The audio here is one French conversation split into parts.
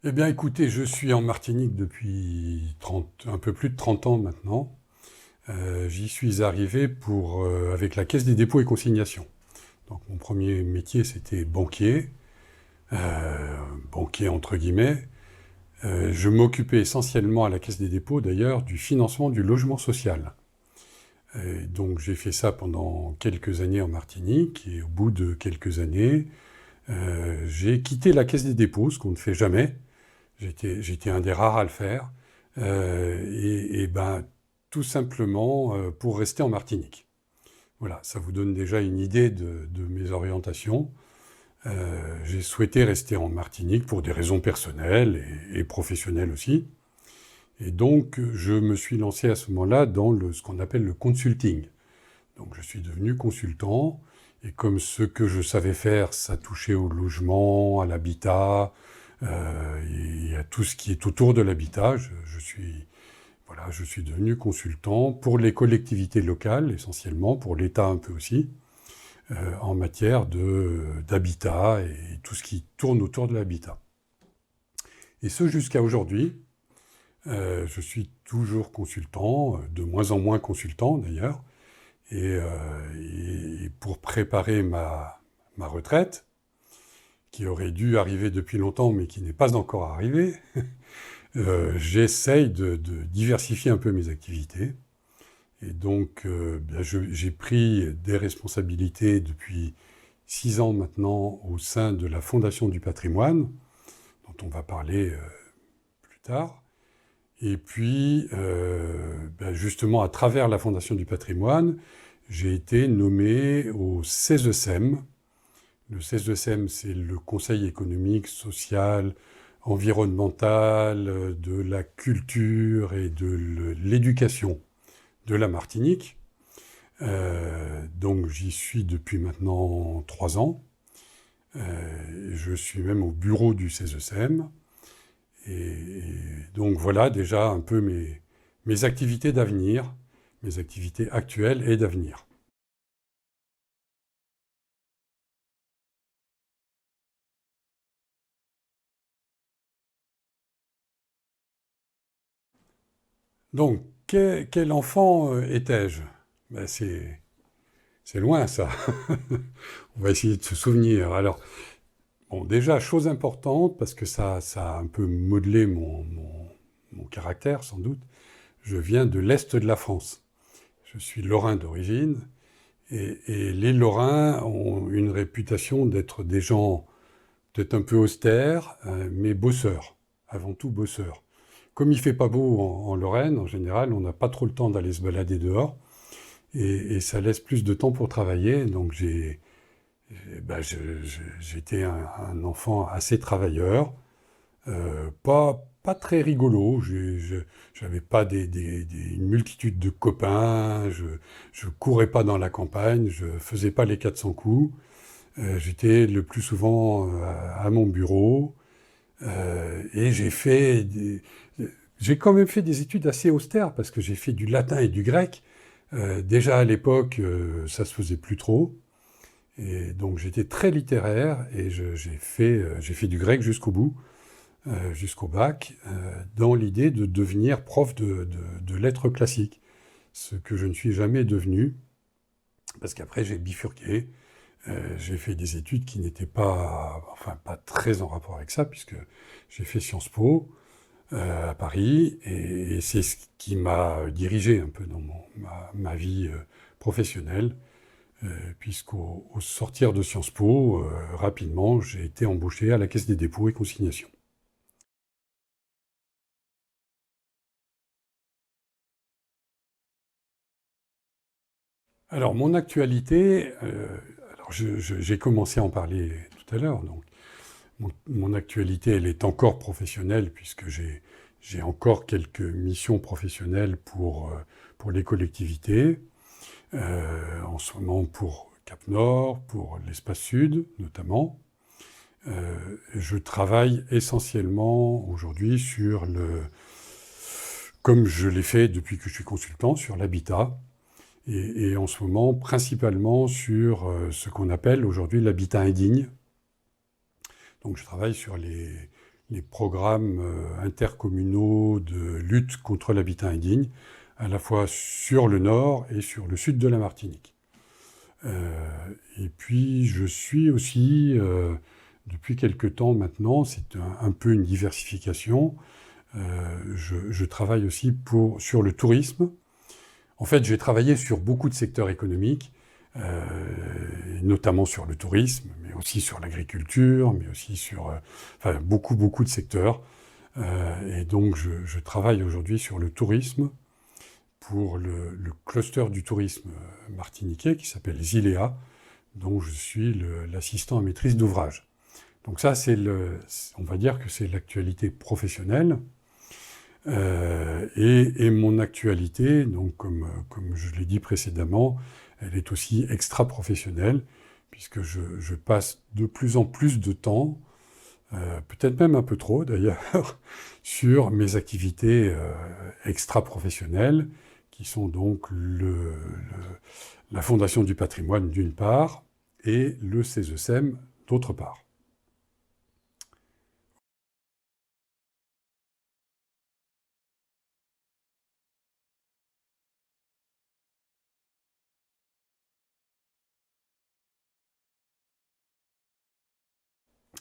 Eh bien, écoutez, je suis en Martinique depuis un peu plus de 30 ans maintenant. J'y suis arrivé avec la Caisse des dépôts et consignations. Donc, mon premier métier, c'était banquier, banquier entre guillemets. Je m'occupais essentiellement à la Caisse des dépôts, d'ailleurs, du financement du logement social. Donc, j'ai fait ça pendant quelques années en Martinique, et au bout de quelques années, j'ai quitté la Caisse des dépôts, ce qu'on ne fait jamais. J'étais un des rares à le faire. Ben, tout simplement pour rester en Martinique. Voilà, ça vous donne déjà une idée de mes orientations. J'ai souhaité rester en Martinique pour des raisons personnelles et professionnelles aussi. Et donc, je me suis lancé à ce moment-là dans ce qu'on appelle le consulting. Donc, je suis devenu consultant. Et comme ce que je savais faire, ça touchait au logement, à l'habitat, et à tout ce qui est autour de l'habitat, je suis devenu consultant pour les collectivités locales, essentiellement, pour l'État un peu aussi, en matière d'habitat et tout ce qui tourne autour de l'habitat. Et ce jusqu'à aujourd'hui. Je suis toujours consultant, de moins en moins consultant d'ailleurs, et pour préparer ma retraite, qui aurait dû arriver depuis longtemps mais qui n'est pas encore arrivée, j'essaye de diversifier un peu mes activités. Et donc, j'ai pris des responsabilités depuis 6 ans maintenant au sein de la Fondation du patrimoine, dont on va parler plus tard. Et puis, justement, à travers la Fondation du patrimoine, j'ai été nommé au CESESEM. Le CESESEM, c'est le Conseil économique, social, environnemental, de la culture et de l'éducation de la Martinique. Donc j'y suis depuis maintenant 3 ans. Je suis même au bureau du CESESEM. Et donc voilà déjà un peu mes activités d'avenir, mes activités actuelles et d'avenir. Donc, quel enfant étais-je? Ben, c'est loin ça. On va essayer de se souvenir. Alors, bon, déjà, chose importante, parce que ça a un peu modelé mon caractère sans doute, je viens de l'Est de la France. Je suis lorrain d'origine, et les Lorrains ont une réputation d'être des gens peut-être un peu austères, mais bosseurs, avant tout bosseurs. Comme il fait pas beau en Lorraine, en général, on n'a pas trop le temps d'aller se balader dehors, et ça laisse plus de temps pour travailler. Donc j'étais un enfant assez travailleur, pas très rigolo. J'avais pas une multitude de copains. Je courais pas dans la campagne. Je faisais pas les 400 coups. J'étais le plus souvent à mon bureau. Et j'ai quand même fait des études assez austères parce que j'ai fait du latin et du grec. Déjà à l'époque, ça se faisait plus trop. Et donc j'étais très littéraire et j'ai fait du grec jusqu'au bout, jusqu'au bac, dans l'idée de devenir prof de lettres classiques. Ce que je ne suis jamais devenu, parce qu'après j'ai bifurqué. J'ai fait des études qui n'étaient pas très en rapport avec ça, puisque j'ai fait Sciences Po à Paris, et c'est ce qui m'a dirigé un peu dans ma vie professionnelle, puisqu'au sortir de Sciences Po, rapidement, j'ai été embauché à la Caisse des dépôts et consignations. Alors, mon actualité, j'ai commencé à en parler tout à l'heure, donc mon actualité, elle est encore professionnelle, puisque j'ai encore quelques missions professionnelles pour les collectivités, en ce moment pour Cap Nord, pour l'Espace Sud notamment. Je travaille essentiellement aujourd'hui comme je l'ai fait depuis que je suis consultant, sur l'habitat, et en ce moment principalement sur ce qu'on appelle aujourd'hui l'habitat indigne. Donc je travaille sur les programmes intercommunaux de lutte contre l'habitat indigne, à la fois sur le nord et sur le sud de la Martinique. Et puis je suis aussi, depuis quelque temps maintenant, c'est un peu une diversification, je travaille aussi sur le tourisme. En fait, j'ai travaillé sur beaucoup de secteurs économiques, notamment sur le tourisme, mais aussi sur l'agriculture, mais aussi sur enfin, beaucoup de secteurs. Et donc, je travaille aujourd'hui sur le tourisme pour le cluster du tourisme martiniquais qui s'appelle Zilea, dont je suis l'assistant à maîtrise d'ouvrage. Donc ça, on va dire que c'est l'actualité professionnelle. Et mon actualité, donc comme je l'ai dit précédemment, elle est aussi extra-professionnelle, puisque je passe de plus en plus de temps, peut-être même un peu trop d'ailleurs, sur mes activités extra-professionnelles, qui sont donc la Fondation du patrimoine d'une part, et le CESEM d'autre part.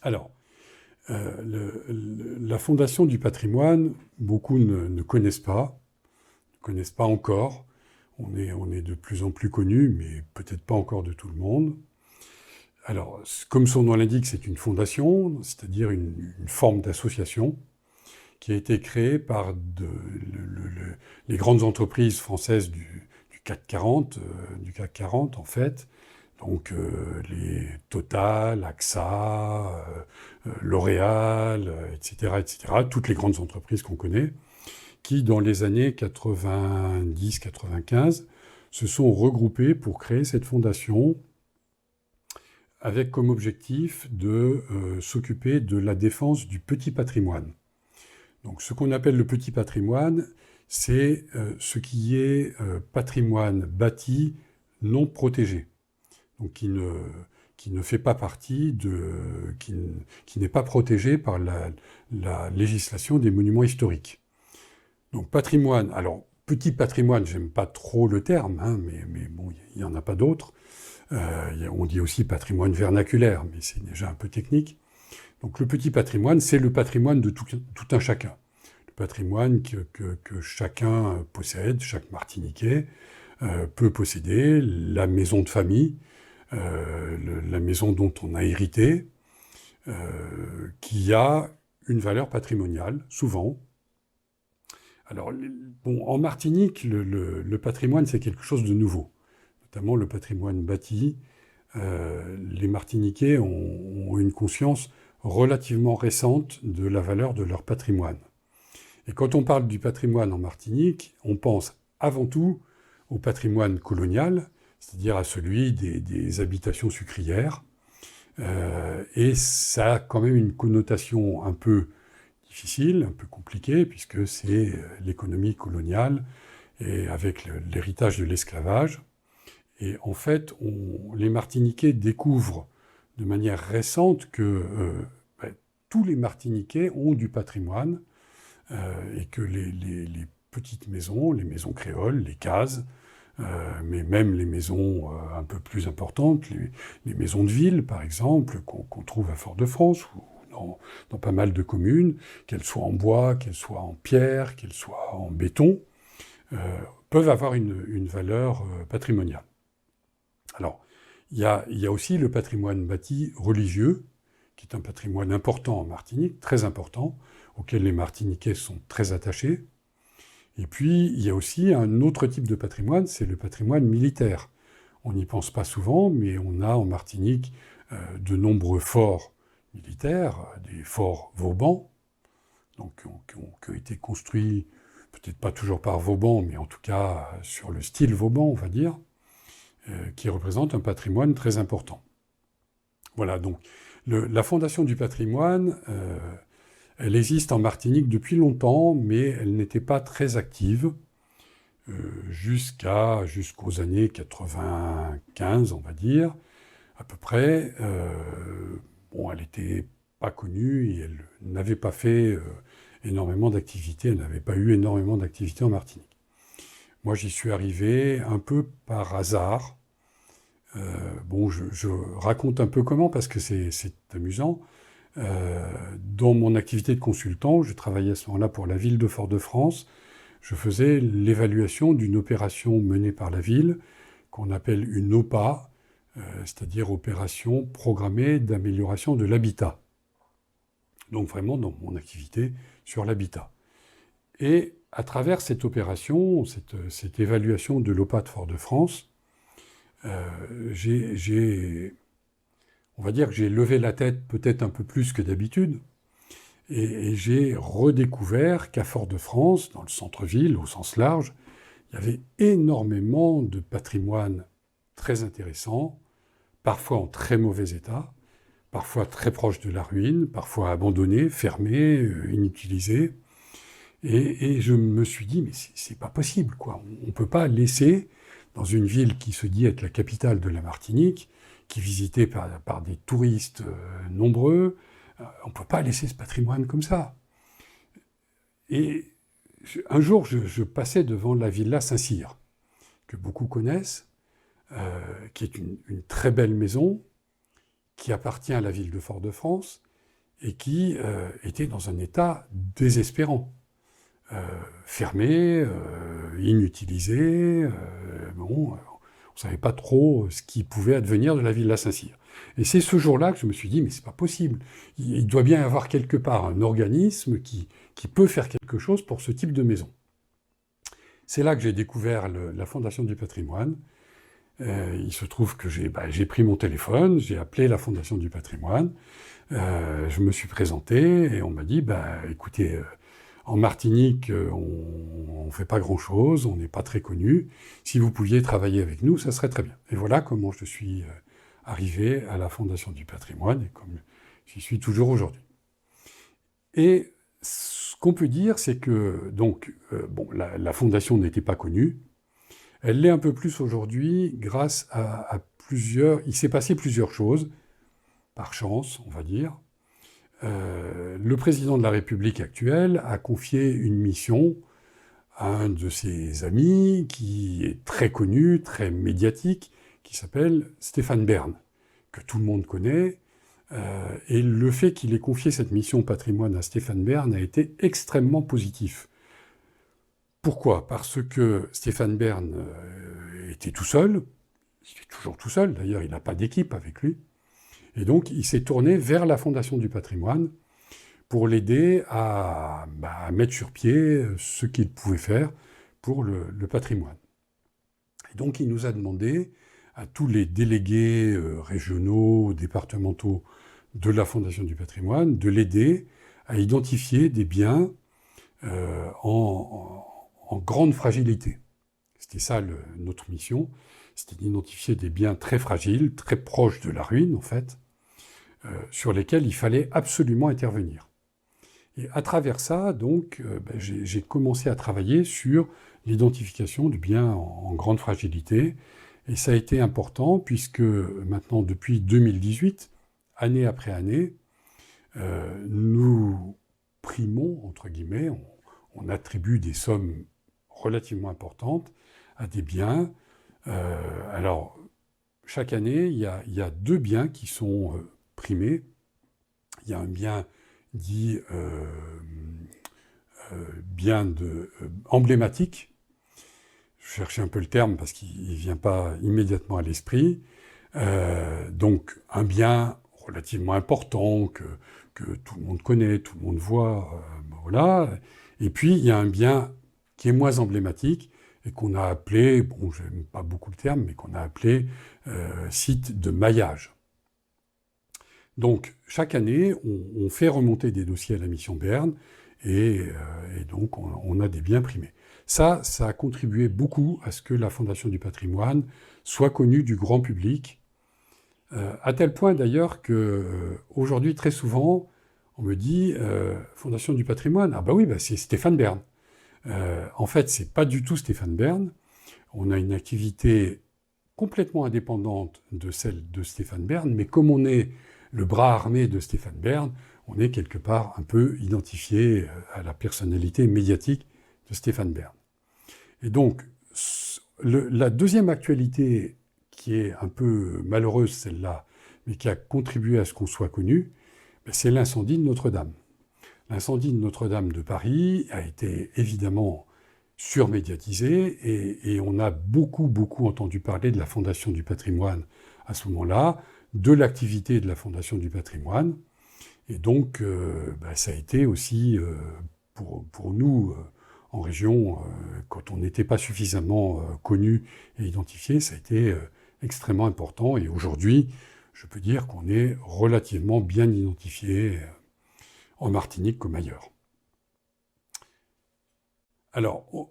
Alors, la Fondation du patrimoine, beaucoup ne connaissent pas encore. On est de plus en plus connu, mais peut-être pas encore de tout le monde. Alors, comme son nom l'indique, c'est une fondation, c'est-à-dire une forme d'association qui a été créée par les grandes entreprises françaises du CAC 40, en fait. Donc les Total, AXA, L'Oréal, etc., toutes les grandes entreprises qu'on connaît, qui dans les années 90-95 se sont regroupées pour créer cette fondation avec comme objectif de s'occuper de la défense du petit patrimoine. Donc ce qu'on appelle le petit patrimoine, c'est ce qui est patrimoine bâti non protégé. Donc qui ne fait pas partie qui n'est pas protégé par la législation des monuments historiques. Donc patrimoine, alors petit patrimoine, j'aime pas trop le terme, hein, mais bon, il n'y en a pas d'autres. On dit aussi patrimoine vernaculaire, mais c'est déjà un peu technique. Donc le petit patrimoine, c'est le patrimoine de tout un chacun. Le patrimoine que chacun possède, chaque Martiniquais peut posséder, la maison de famille, la maison dont on a hérité, qui a une valeur patrimoniale, souvent. Alors, bon, en Martinique, le patrimoine, c'est quelque chose de nouveau, notamment le patrimoine bâti. Les Martiniquais ont une conscience relativement récente de la valeur de leur patrimoine. Et quand on parle du patrimoine en Martinique, on pense avant tout au patrimoine colonial, c'est-à-dire à celui des habitations sucrières. Et ça a quand même une connotation un peu difficile, un peu compliquée, puisque c'est l'économie coloniale et avec l'héritage de l'esclavage. Et en fait, les Martiniquais découvrent de manière récente que tous les Martiniquais ont du patrimoine et que les petites maisons, les maisons créoles, les cases, mais même les maisons un peu plus importantes, les maisons de ville, par exemple, qu'on trouve à Fort-de-France ou dans pas mal de communes, qu'elles soient en bois, qu'elles soient en pierre, qu'elles soient en béton, peuvent avoir une valeur patrimoniale. Alors, il y a aussi le patrimoine bâti religieux, qui est un patrimoine important en Martinique, très important, auquel les Martiniquais sont très attachés. Et puis, il y a aussi un autre type de patrimoine, c'est le patrimoine militaire. On n'y pense pas souvent, mais on a en Martinique de nombreux forts militaires, des forts Vauban, donc qui ont été construits, peut-être pas toujours par Vauban, mais en tout cas sur le style Vauban, on va dire, qui représentent un patrimoine très important. Voilà, donc la Fondation du patrimoine, elle existe en Martinique depuis longtemps, mais elle n'était pas très active jusqu'aux années 95, on va dire, à peu près. Bon, elle n'était pas connue et elle n'avait pas fait énormément d'activités, elle n'avait pas eu énormément d'activités en Martinique. Moi, j'y suis arrivé un peu par hasard. Bon, je raconte un peu comment, parce que c'est amusant. Dans mon activité de consultant, je travaillais à ce moment-là pour la ville de Fort-de-France. Je faisais l'évaluation d'une opération menée par la ville, qu'on appelle une OPA, c'est-à-dire opération programmée d'amélioration de l'habitat. Donc vraiment dans mon activité sur l'habitat. Et à travers cette opération, cette évaluation de l'OPA de Fort-de-France, on va dire que j'ai levé la tête peut-être un peu plus que d'habitude, et j'ai redécouvert qu'à Fort-de-France, dans le centre-ville, au sens large, il y avait énormément de patrimoine très intéressant, parfois en très mauvais état, parfois très proche de la ruine, parfois abandonné, fermé, inutilisé. Et je me suis dit, mais c'est pas possible, quoi. On peut pas laisser, dans une ville qui se dit être la capitale de la Martinique, qui est visitée par des touristes nombreux, on peut pas laisser ce patrimoine comme ça. Et un jour, je passais devant la villa Saint-Cyr, que beaucoup connaissent, qui est une très belle maison, qui appartient à la ville de Fort-de-France, et qui était dans un état désespérant. Fermé, inutilisé, bon, on ne savait pas trop ce qui pouvait advenir de la villa Saint-Cyr. Et c'est ce jour-là que je me suis dit, mais c'est pas possible. Il doit bien y avoir quelque part un organisme qui peut faire quelque chose pour ce type de maison. C'est là que j'ai découvert la Fondation du patrimoine. Il se trouve que j'ai pris mon téléphone, j'ai appelé la Fondation du patrimoine, je me suis présenté et on m'a dit, écoutez, en Martinique, on ne fait pas grand-chose, on n'est pas très connu. Si vous pouviez travailler avec nous, ça serait très bien. Et voilà comment je suis arrivé à la Fondation du patrimoine, et comme j'y suis toujours aujourd'hui. Et ce qu'on peut dire, c'est que donc, la Fondation n'était pas connue. Elle l'est un peu plus aujourd'hui grâce à plusieurs... Il s'est passé plusieurs choses, par chance, on va dire. Le président de la République actuelle a confié une mission à un de ses amis qui est très connu, très médiatique, qui s'appelle Stéphane Bern, que tout le monde connaît. Et le fait qu'il ait confié cette mission patrimoine à Stéphane Bern a été extrêmement positif. Pourquoi ? Parce que Stéphane Bern était tout seul, il est toujours tout seul, d'ailleurs il n'a pas d'équipe avec lui, et donc il s'est tourné vers la Fondation du patrimoine pour l'aider à mettre sur pied ce qu'il pouvait faire pour le patrimoine. Et donc il nous a demandé à tous les délégués régionaux, départementaux de la Fondation du patrimoine de l'aider à identifier des biens en grande fragilité. C'était ça notre mission, c'était d'identifier des biens très fragiles, très proches de la ruine en fait, sur lesquels il fallait absolument intervenir. Et à travers ça, donc, j'ai commencé à travailler sur l'identification de biens en grande fragilité, et ça a été important puisque maintenant, depuis 2018, année après année, nous primons, entre guillemets, on attribue des sommes relativement importantes à des biens. Alors, chaque année, il y a 2 biens qui sont primés. Il y a un bien dit bien emblématique. Je cherchais un peu le terme parce qu'il ne vient pas immédiatement à l'esprit. Donc, un bien relativement important que tout le monde connaît, tout le monde voit, voilà. Et puis, il y a un bien qui est moins emblématique et qu'on a appelé, bon, je n'aime pas beaucoup le terme, mais qu'on a appelé site de maillage. Donc, chaque année, on fait remonter des dossiers à la mission Bern et donc on a des biens primés. Ça a contribué beaucoup à ce que la Fondation du patrimoine soit connue du grand public, à tel point d'ailleurs qu'aujourd'hui, très souvent, on me dit Fondation du patrimoine, ah bah oui, c'est Stéphane Bern. En fait, c'est pas du tout Stéphane Bern. On a une activité complètement indépendante de celle de Stéphane Bern, mais comme on est le bras armé de Stéphane Bern, on est quelque part un peu identifié à la personnalité médiatique de Stéphane Bern. Et donc, la deuxième actualité qui est un peu malheureuse, celle-là, mais qui a contribué à ce qu'on soit connu, c'est l'incendie de Notre-Dame. L'incendie de Notre-Dame de Paris a été évidemment surmédiatisé et on a beaucoup entendu parler de la Fondation du patrimoine à ce moment-là, de l'activité de la Fondation du patrimoine. Et donc, ça a été aussi, pour nous, en région, quand on n'était pas suffisamment connu et identifié, ça a été extrêmement important. Et aujourd'hui, je peux dire qu'on est relativement bien identifié en Martinique comme ailleurs. Alors,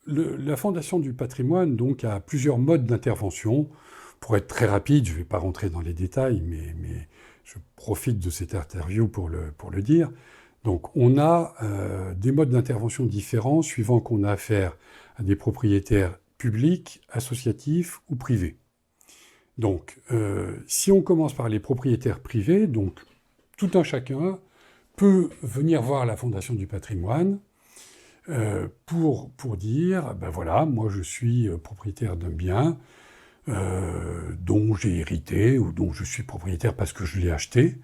la Fondation du patrimoine donc, a plusieurs modes d'intervention. Pour être très rapide, je ne vais pas rentrer dans les détails, mais je profite de cette interview pour le dire. Donc, on a des modes d'intervention différents suivant qu'on a affaire à des propriétaires publics, associatifs ou privés. Donc, si on commence par les propriétaires privés, donc tout un chacun peut venir voir la Fondation du patrimoine pour dire, ben voilà, moi je suis propriétaire d'un bien dont j'ai hérité ou dont je suis propriétaire parce que je l'ai acheté.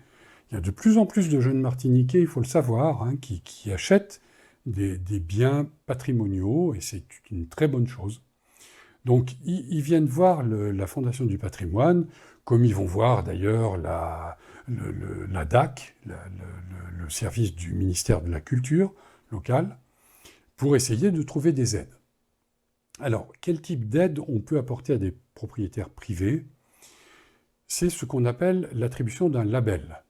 Il y a de plus en plus de jeunes Martiniquais, il faut le savoir, hein, qui achètent des biens patrimoniaux et c'est une très bonne chose. Donc ils viennent voir la Fondation du patrimoine, comme ils vont voir d'ailleurs la DAC, le service du ministère de la Culture local, pour essayer de trouver des aides. Alors, quel type d'aide on peut apporter à des propriétaires privés? C'est ce qu'on appelle l'attribution d'un label.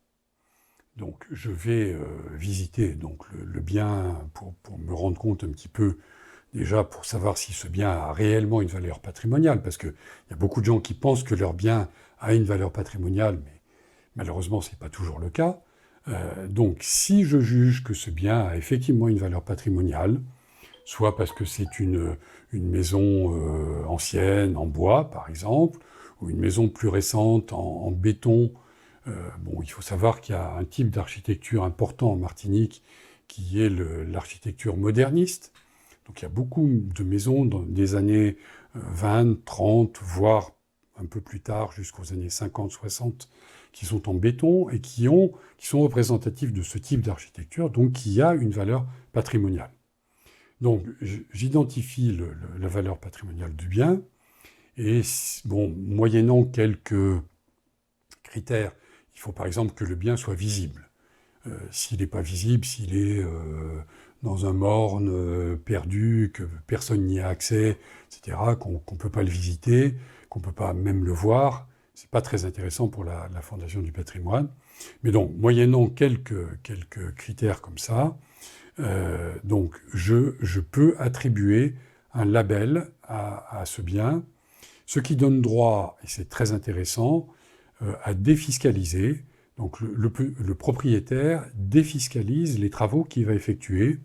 Donc, je vais visiter donc, le bien pour me rendre compte un petit peu, déjà pour savoir si ce bien a réellement une valeur patrimoniale, parce qu'il y a beaucoup de gens qui pensent que leur bien a une valeur patrimoniale, mais malheureusement, ce n'est pas toujours le cas. Donc, si je juge que ce bien a effectivement une valeur patrimoniale, soit parce que c'est une maison ancienne, en bois, par exemple, ou une maison plus récente, en béton. Il faut savoir qu'il y a un type d'architecture important en Martinique, qui est l'architecture moderniste. Donc, il y a beaucoup de maisons dans des années 20, 30, voire un peu plus tard, jusqu'aux années 50, 60, qui sont en béton et qui sont représentatifs de ce type d'architecture, donc qui a une valeur patrimoniale. Donc, j'identifie la valeur patrimoniale du bien, et moyennant quelques critères, il faut par exemple que le bien soit visible. S'il n'est pas visible, s'il est dans un morne, perdu, que personne n'y a accès, etc., qu'on ne peut pas le visiter, qu'on ne peut pas même le voir, c'est pas très intéressant pour la Fondation du patrimoine. Mais donc, moyennant quelques critères comme ça, donc je peux attribuer un label à ce bien, ce qui donne droit, et c'est très intéressant, à défiscaliser. Donc le propriétaire défiscalise les travaux qu'il va effectuer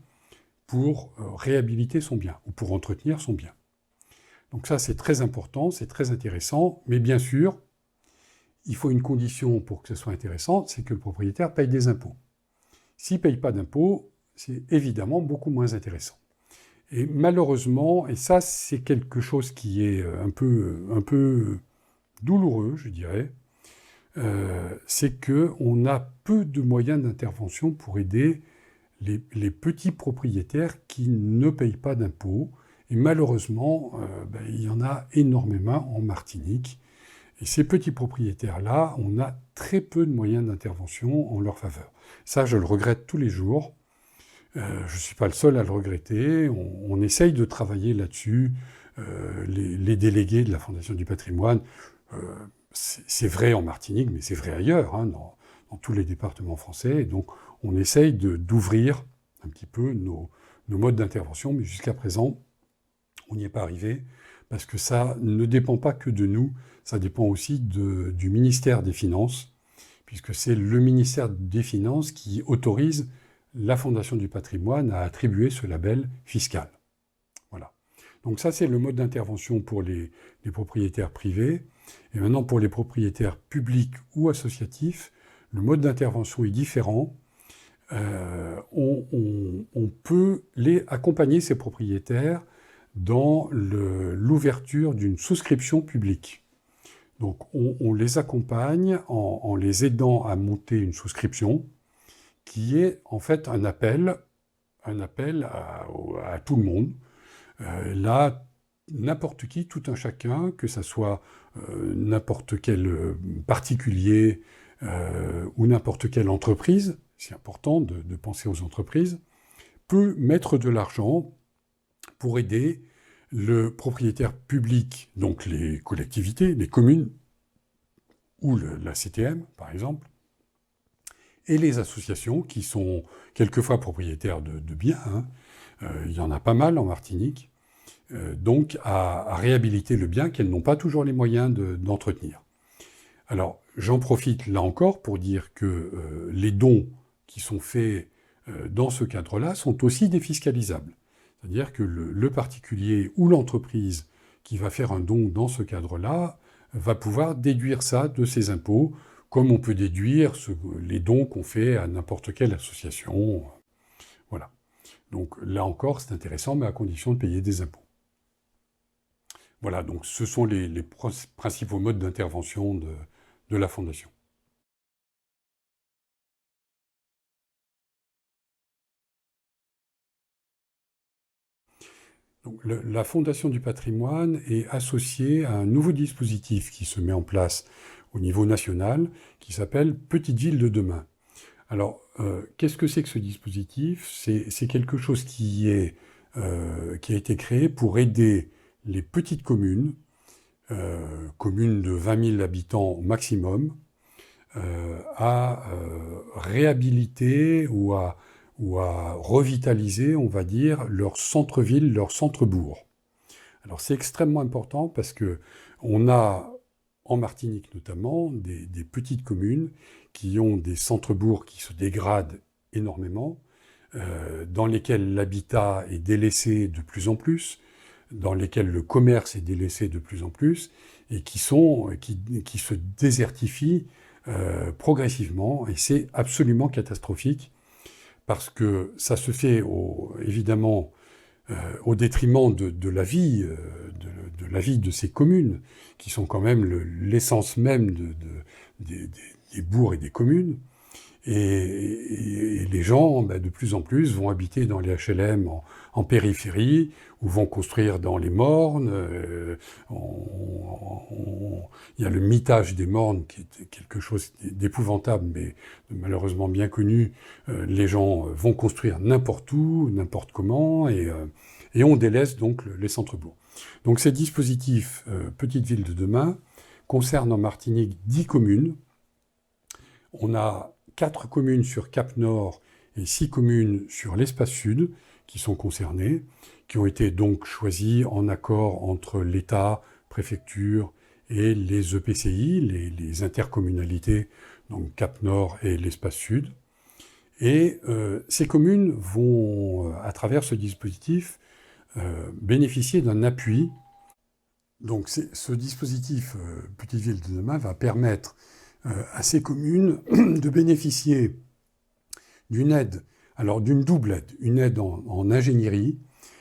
pour réhabiliter son bien ou pour entretenir son bien. Donc ça, c'est très important, c'est très intéressant, mais bien sûr, il faut une condition pour que ce soit intéressant, c'est que le propriétaire paye des impôts. S'il ne paye pas d'impôts, c'est évidemment beaucoup moins intéressant. Et malheureusement, et ça c'est quelque chose qui est un peu douloureux, je dirais, c'est qu'on a peu de moyens d'intervention pour aider les petits propriétaires qui ne payent pas d'impôts. Et malheureusement, il y en a énormément en Martinique. Et ces petits propriétaires-là, on a très peu de moyens d'intervention en leur faveur. Ça, je le regrette tous les jours. Je ne suis pas le seul à le regretter. On essaye de travailler là-dessus. Les délégués de la Fondation du patrimoine, c'est vrai en Martinique, mais c'est vrai ailleurs, hein, dans tous les départements français. Et donc, on essaye d'ouvrir un petit peu nos modes d'intervention, mais jusqu'à présent, on n'y est pas arrivé, parce que ça ne dépend pas que de nous, ça dépend aussi du ministère des Finances, puisque c'est le ministère des Finances qui autorise la Fondation du patrimoine à attribuer ce label fiscal. Voilà. Donc ça, c'est le mode d'intervention pour les propriétaires privés. Et maintenant, pour les propriétaires publics ou associatifs, le mode d'intervention est différent. on peut accompagner ces propriétaires dans l'ouverture d'une souscription publique. Donc on les accompagne en les aidant à monter une souscription qui est en fait un appel à tout le monde. Là, n'importe qui, tout un chacun, que ça soit n'importe quel particulier ou n'importe quelle entreprise, c'est important de penser aux entreprises, peut mettre de l'argent pour aider le propriétaire public, donc les collectivités, les communes, ou la CTM, par exemple, et les associations qui sont quelquefois propriétaires de biens, il y en a pas mal en Martinique, donc à réhabiliter le bien qu'elles n'ont pas toujours les moyens d'entretenir. Alors, j'en profite là encore pour dire que les dons qui sont faits dans ce cadre-là sont aussi défiscalisables. C'est-à-dire que le particulier ou l'entreprise qui va faire un don dans ce cadre-là va pouvoir déduire ça de ses impôts, comme on peut déduire les dons qu'on fait à n'importe quelle association. Voilà. Donc là encore, c'est intéressant, mais à condition de payer des impôts. Voilà, donc ce sont les principaux modes d'intervention de la Fondation. Donc, la Fondation du patrimoine est associée à un nouveau dispositif qui se met en place au niveau national, qui s'appelle Petite Ville de demain. Alors, qu'est-ce que c'est que ce dispositif? C'est quelque chose qui a été créé pour aider les petites communes, communes de 20 000 habitants au maximum, à réhabiliter ou à revitaliser, on va dire, leur centre-ville, leur centre-bourg. Alors c'est extrêmement important parce que on a, en Martinique notamment, des petites communes qui ont des centres-bourgs qui se dégradent énormément, dans lesquels l'habitat est délaissé de plus en plus, dans lesquels le commerce est délaissé de plus en plus, et qui se désertifient progressivement, et c'est absolument catastrophique, parce que ça se fait évidemment au détriment de la vie de ces communes, qui sont quand même l'essence même des bourgs et des communes. Et les gens, de plus en plus, vont habiter dans les HLM en périphérie, ou vont construire dans les mornes. Il y a le mitage des mornes, qui est quelque chose d'épouvantable, mais malheureusement bien connu. Les gens vont construire n'importe où, n'importe comment, et on délaisse donc les centres-bourgs. Donc ces dispositifs Petite Ville de demain concernent en Martinique 10 communes. On a 4 communes sur Cap-Nord et 6 communes sur l'Espace Sud qui sont concernées, qui ont été donc choisies en accord entre l'État, préfecture et les EPCI, les intercommunalités, donc Cap-Nord et l'Espace Sud. Et ces communes vont, à travers ce dispositif, bénéficier d'un appui. Donc ce dispositif Petite Ville de demain va permettre à ces communes de bénéficier d'une aide, alors d'une double aide, une aide en ingénierie,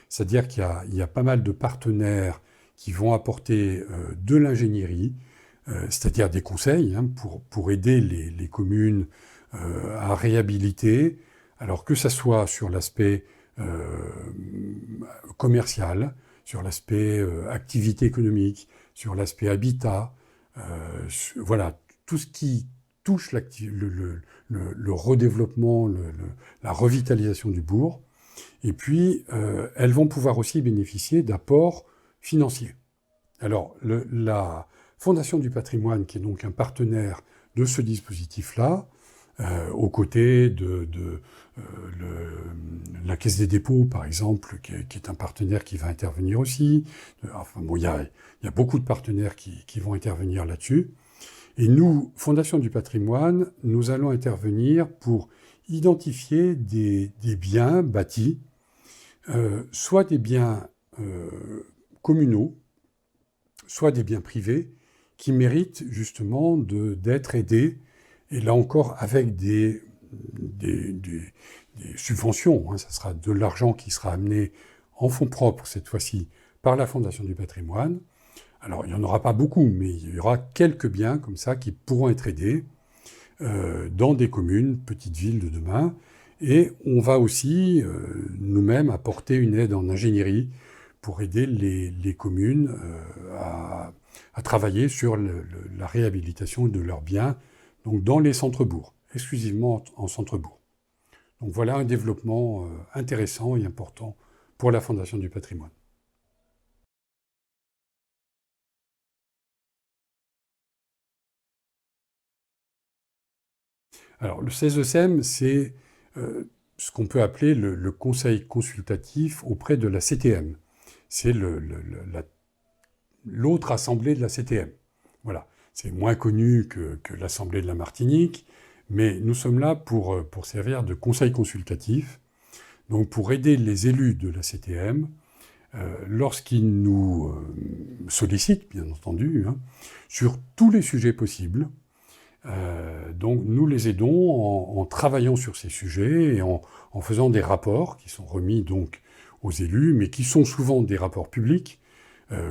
c'est-à-dire qu'il y a pas mal de partenaires qui vont apporter de l'ingénierie, c'est-à-dire des conseils pour aider les communes à réhabiliter, alors que ça soit sur l'aspect commercial, sur l'aspect activité économique, sur l'aspect habitat, voilà, tout ce qui touche le redéveloppement, la revitalisation du bourg. Et puis, elles vont pouvoir aussi bénéficier d'apports financiers. Alors, la Fondation du patrimoine, qui est donc un partenaire de ce dispositif-là, aux côtés de la Caisse des dépôts, par exemple, qui est un partenaire qui va intervenir aussi. Enfin bon, il y a beaucoup de partenaires qui vont intervenir là-dessus. Et nous, Fondation du patrimoine, nous allons intervenir pour identifier des biens bâtis, soit des biens communaux, soit des biens privés, qui méritent justement d'être aidés, et là encore avec des des subventions, hein. Ça sera de l'argent qui sera amené en fonds propres, cette fois-ci, par la Fondation du patrimoine. Alors, il n'y en aura pas beaucoup, mais il y aura quelques biens comme ça qui pourront être aidés dans des communes, petites villes de demain. Et on va aussi, nous-mêmes, apporter une aide en ingénierie pour aider les communes à travailler sur la réhabilitation de leurs biens, donc dans les centres-bourgs, exclusivement en centre-bourg. Donc voilà un développement intéressant et important pour la Fondation du patrimoine. Alors le CESEM, c'est ce qu'on peut appeler le conseil consultatif auprès de la CTM. C'est l'autre assemblée de la CTM. Voilà. C'est moins connu que l'assemblée de la Martinique, mais nous sommes là pour servir de conseil consultatif, donc pour aider les élus de la CTM lorsqu'ils nous sollicitent, bien entendu, hein, sur tous les sujets possibles. Donc nous les aidons en travaillant sur ces sujets et en faisant des rapports qui sont remis donc aux élus, mais qui sont souvent des rapports publics,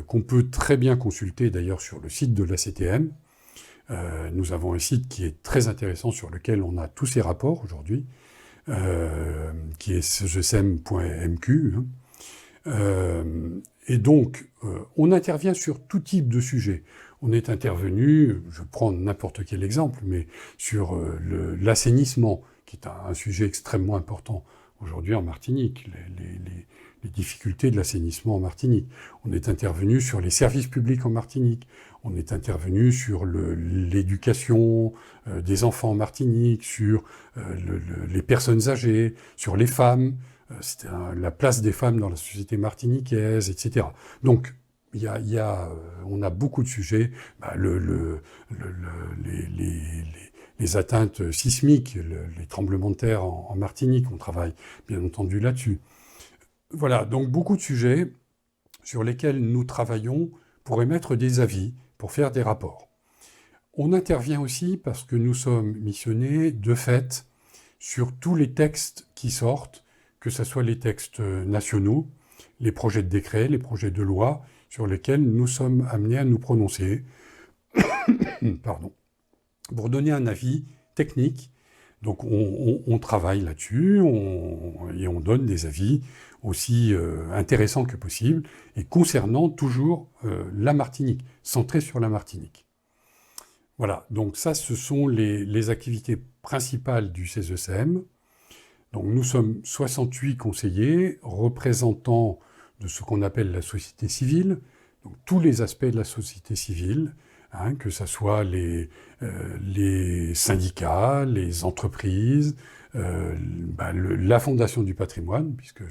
qu'on peut très bien consulter d'ailleurs sur le site de la CTM. Nous avons un site qui est très intéressant sur lequel on a tous ces rapports aujourd'hui, qui est cesem.mq. Et donc, on intervient sur tout type de sujet. On est intervenu, je prends n'importe quel exemple, mais sur l'assainissement, qui est un sujet extrêmement important aujourd'hui en Martinique, les difficultés de l'assainissement en Martinique. On est intervenu sur les services publics en Martinique. On est intervenu sur l'éducation des enfants en Martinique, sur les personnes âgées, sur les femmes, c'était la place des femmes dans la société martiniquaise, etc. Donc, on a beaucoup de sujets, les atteintes sismiques, les tremblements de terre en Martinique, on travaille bien entendu là-dessus. Voilà, donc beaucoup de sujets sur lesquels nous travaillons pour émettre des avis, pour faire des rapports. On intervient aussi parce que nous sommes missionnés, de fait, sur tous les textes qui sortent, que ce soit les textes nationaux, les projets de décret, les projets de loi, sur lesquels nous sommes amenés à nous prononcer, pardon, pour donner un avis technique. Donc on travaille là-dessus, et on donne des avis aussi intéressants que possible, et concernant toujours la Martinique, centrés sur la Martinique. Voilà, donc ça, ce sont les activités principales du CESEM. Donc nous sommes 68 conseillers, représentants de ce qu'on appelle la société civile, donc tous les aspects de la société civile, hein, que ce soit les syndicats, les entreprises, la Fondation du patrimoine, puisque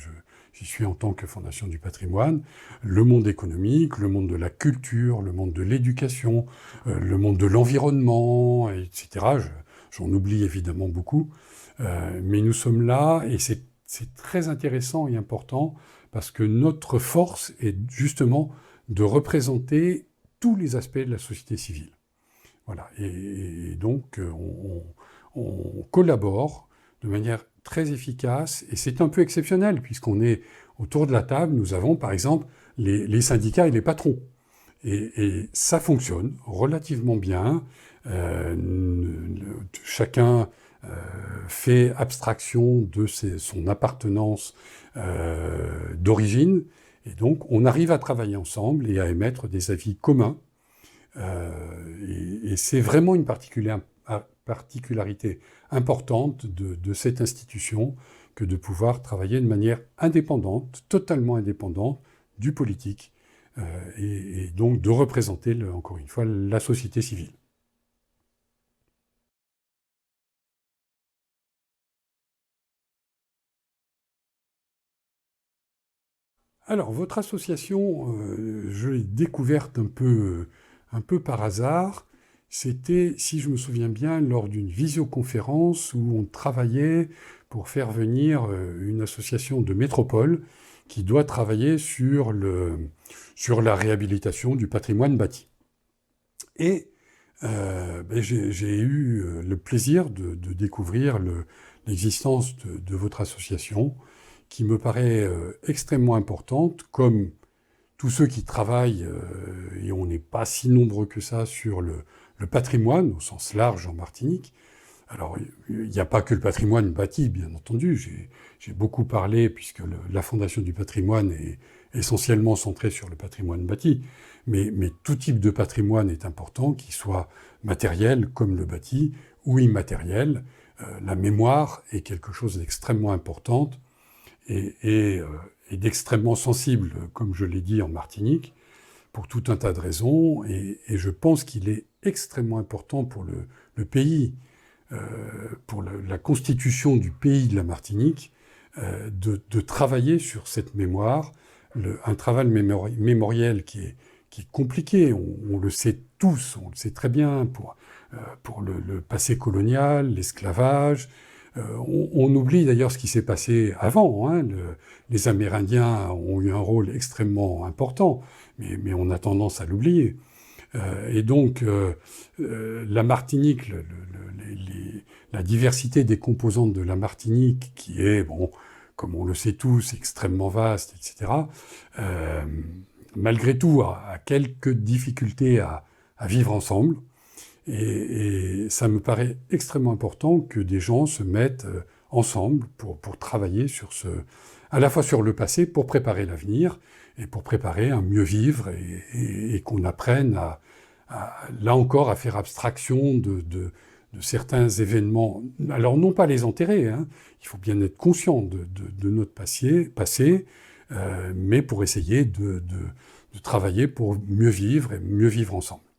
j'y suis en tant que Fondation du patrimoine, le monde économique, le monde de la culture, le monde de l'éducation, le monde de l'environnement, etc. J'en oublie évidemment beaucoup, mais nous sommes là, et c'est très intéressant et important, parce que notre force est justement de représenter tous les aspects de la société civile. Voilà. Et donc, on collabore de manière très efficace, et c'est un peu exceptionnel, puisqu'on est autour de la table, nous avons par exemple les syndicats et les patrons. Et ça fonctionne relativement bien. Chacun fait abstraction de son appartenance d'origine, et donc on arrive à travailler ensemble et à émettre des avis communs. Et c'est vraiment une particularité importante de cette institution que de pouvoir travailler de manière indépendante, totalement indépendante du politique, et donc de représenter, encore une fois, la société civile. Alors, votre association, je l'ai découverte un peu par hasard. C'était, si je me souviens bien, lors d'une visioconférence où on travaillait pour faire venir une association de métropole qui doit travailler sur la réhabilitation du patrimoine bâti. Et J'ai eu le plaisir de découvrir l'existence de votre association, qui me paraît extrêmement importante, comme tous ceux qui travaillent, et on n'est pas si nombreux que ça, sur le patrimoine, au sens large en Martinique. Alors, il n'y a pas que le patrimoine bâti, bien entendu. J'ai beaucoup parlé, puisque la Fondation du patrimoine est essentiellement centrée sur le patrimoine bâti. Mais tout type de patrimoine est important, qu'il soit matériel, comme le bâti, ou immatériel. La mémoire est quelque chose d'extrêmement important et d'extrêmement sensible, comme je l'ai dit en Martinique, pour tout un tas de raisons. Et je pense qu'il est extrêmement important pour le pays, pour la constitution du pays de la Martinique, de travailler sur cette mémoire, un travail mémoriel qui est compliqué, on le sait tous, on le sait très bien, pour le passé colonial, l'esclavage. On oublie d'ailleurs ce qui s'est passé avant. Hein. Les Amérindiens ont eu un rôle extrêmement important, mais on a tendance à l'oublier. Et donc, la Martinique, la diversité des composantes de la Martinique, qui est, bon, comme on le sait tous, extrêmement vaste, etc., malgré tout, a quelques difficultés à vivre ensemble. Et ça me paraît extrêmement important que des gens se mettent ensemble pour travailler à la fois sur le passé, pour préparer l'avenir, et pour préparer un mieux vivre, et qu'on apprenne là encore, à faire abstraction de certains événements. Alors, non pas les enterrer, hein, il faut bien être conscient de notre passé, mais pour essayer de travailler pour mieux vivre et mieux vivre ensemble.